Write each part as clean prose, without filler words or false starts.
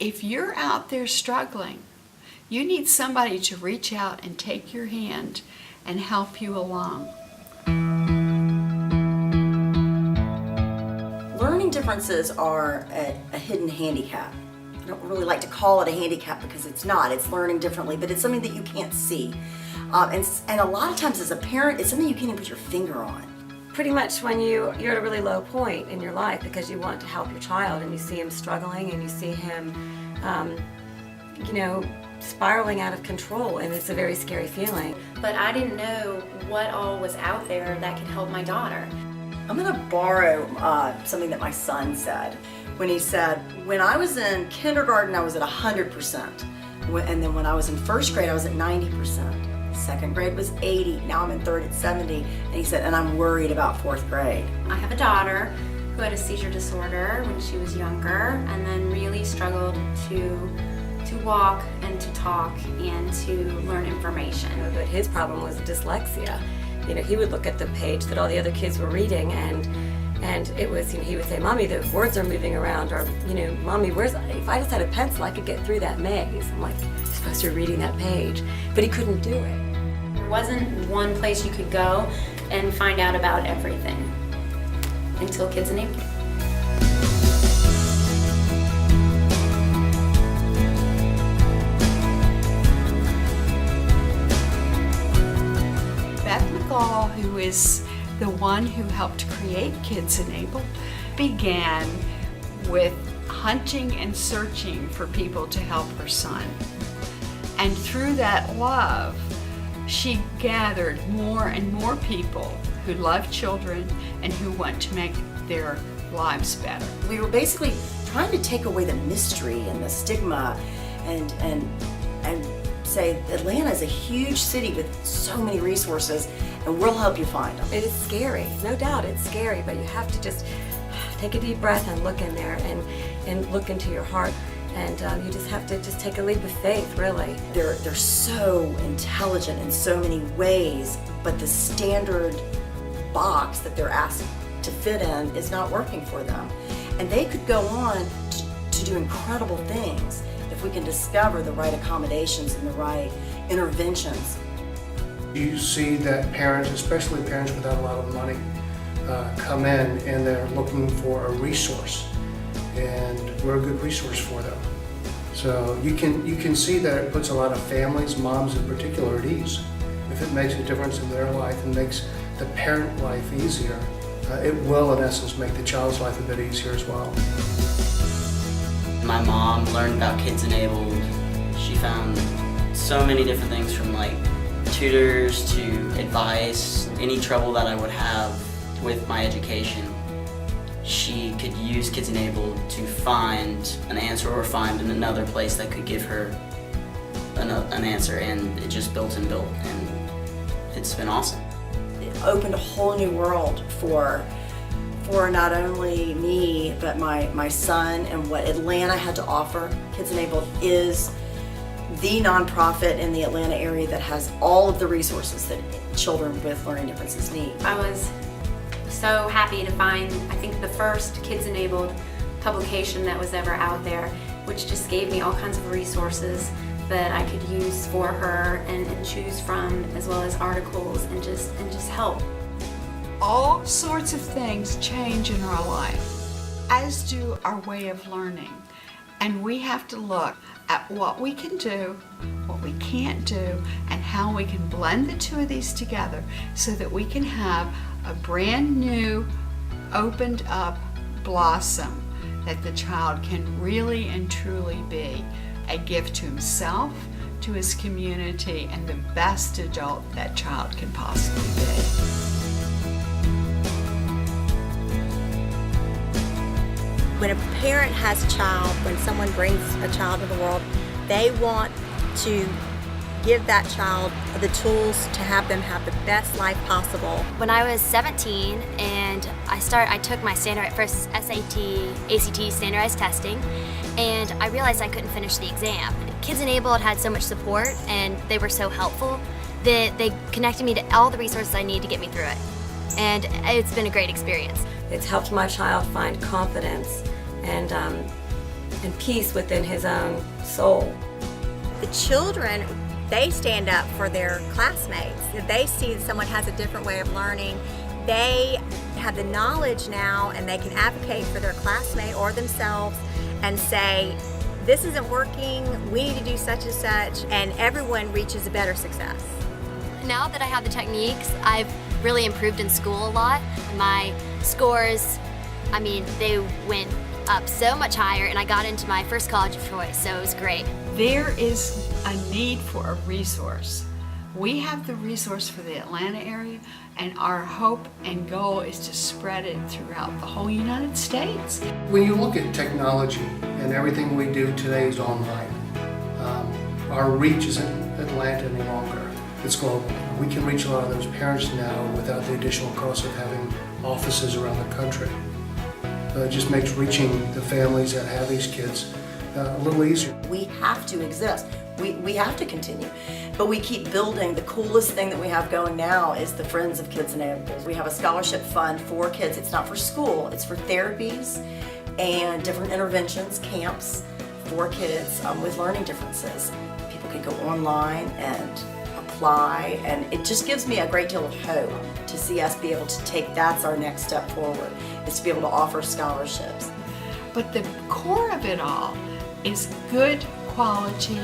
If you're out there struggling, you need somebody to reach out and take your hand and help you along. Learning differences are a hidden handicap. I don't really like to call it a handicap because it's not. It's learning differently, but it's something that you can't see. And a lot of times as a parent, it's something you can't even put your finger on. Pretty much when you're at a really low point in your life because you want to help your child and you see him struggling and you see him, spiraling out of control, and it's a very scary feeling. But I didn't know what all was out there that could help my daughter. I'm going to borrow something that my son said when he said, when I was in kindergarten, I was at 100%. And then when I was in first grade, I was at 90%. Second grade was 80. Now I'm in third at 70. And he said, and I'm worried about fourth grade. I have a daughter who had a seizure disorder when she was younger and then really struggled to walk and to talk and to learn information. But his problem was dyslexia. He would look at the page that all the other kids were reading and it was, he would say, Mommy, the words are moving around, or, Mommy, if I just had a pencil, I could get through that maze. I'm like, you're supposed to be reading that page. But he couldn't do it. There wasn't one place you could go and find out about everything until Kids Enabled. Who is the one who helped create Kids Enabled, began with hunting and searching for people to help her son. And through that love, she gathered more and more people who love children and who want to make their lives better. We were basically trying to take away the mystery and the stigma and say Atlanta is a huge city with so many resources, and we'll help you find them. It is scary, no doubt it's scary, but you have to just take a deep breath and look in there and look into your heart, and you just have to just take a leap of faith, really. They're so intelligent in so many ways, but the standard box that they're asked to fit in is not working for them. And they could go on to do incredible things if we can discover the right accommodations and the right interventions. You see that parents, especially parents without a lot of money, come in and they're looking for a resource, and we're a good resource for them. So you can see that it puts a lot of families, moms in particular, at ease. If it makes a difference in their life and makes the parent life easier, it will in essence make the child's life a bit easier as well. My mom learned about Kids Enabled. She found so many different things, from like tutors to advice. Any trouble that I would have with my education, she could use Kids Enabled to find an answer or find in another place that could give her an answer, and it just built and built, and it's been awesome. It opened a whole new world for not only me, but my son and what Atlanta had to offer. Kids Enabled is the nonprofit in the Atlanta area that has all of the resources that children with learning differences need. I was so happy to find, I think, the first Kids Enabled publication that was ever out there, which just gave me all kinds of resources that I could use for her and choose from, as well as articles and just help. All sorts of things change in our life, as do our way of learning. And we have to look at what we can do, what we can't do, and how we can blend the two of these together so that we can have a brand new, opened up blossom that the child can really and truly be a gift to himself, to his community, and the best adult that child can possibly be. When a parent has a child, when someone brings a child to the world, they want to give that child the tools to have them have the best life possible. When I was 17 and I took my first SAT, ACT standardized testing, and I realized I couldn't finish the exam. Kids Enabled had so much support and they were so helpful that they connected me to all the resources I need to get me through it. And it's been a great experience. It's helped my child find confidence and peace within his own soul. The children, they stand up for their classmates. If they see that someone has a different way of learning, they have the knowledge now and they can advocate for their classmate or themselves and say, this isn't working, we need to do such and such, and everyone reaches a better success. Now that I have the techniques, I've really improved in school a lot. My scores, I mean, they went up so much higher, and I got into my first college of choice, so it was great. There is a need for a resource. We have the resource for the Atlanta area, and our hope and goal is to spread it throughout the whole United States. When you look at technology and everything we do today is online, our reach isn't Atlanta any longer, it's global. We can reach a lot of those parents now without the additional cost of having offices around the country. It just makes reaching the families that have these kids a little easier. We have to exist. We have to continue. But we keep building. The coolest thing that we have going now is the Friends of Kids Enabled. We have a scholarship fund for kids. It's not for school, it's for therapies and different interventions, camps for kids with learning differences. People can go online and apply, and it just gives me a great deal of hope to see us be able to take, that's our next step forward, is to be able to offer scholarships. But the core of it all is good quality,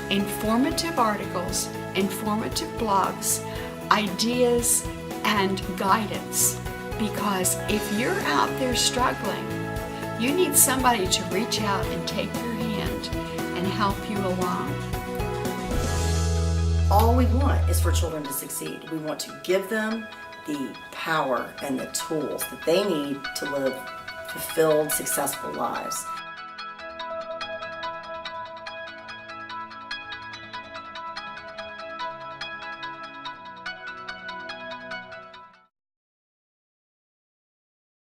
informative articles, informative blogs, ideas, and guidance. Because if you're out there struggling, you need somebody to reach out and take your hand and help you along. All we want is for children to succeed. We want to give them the power and the tools that they need to live fulfilled, successful lives.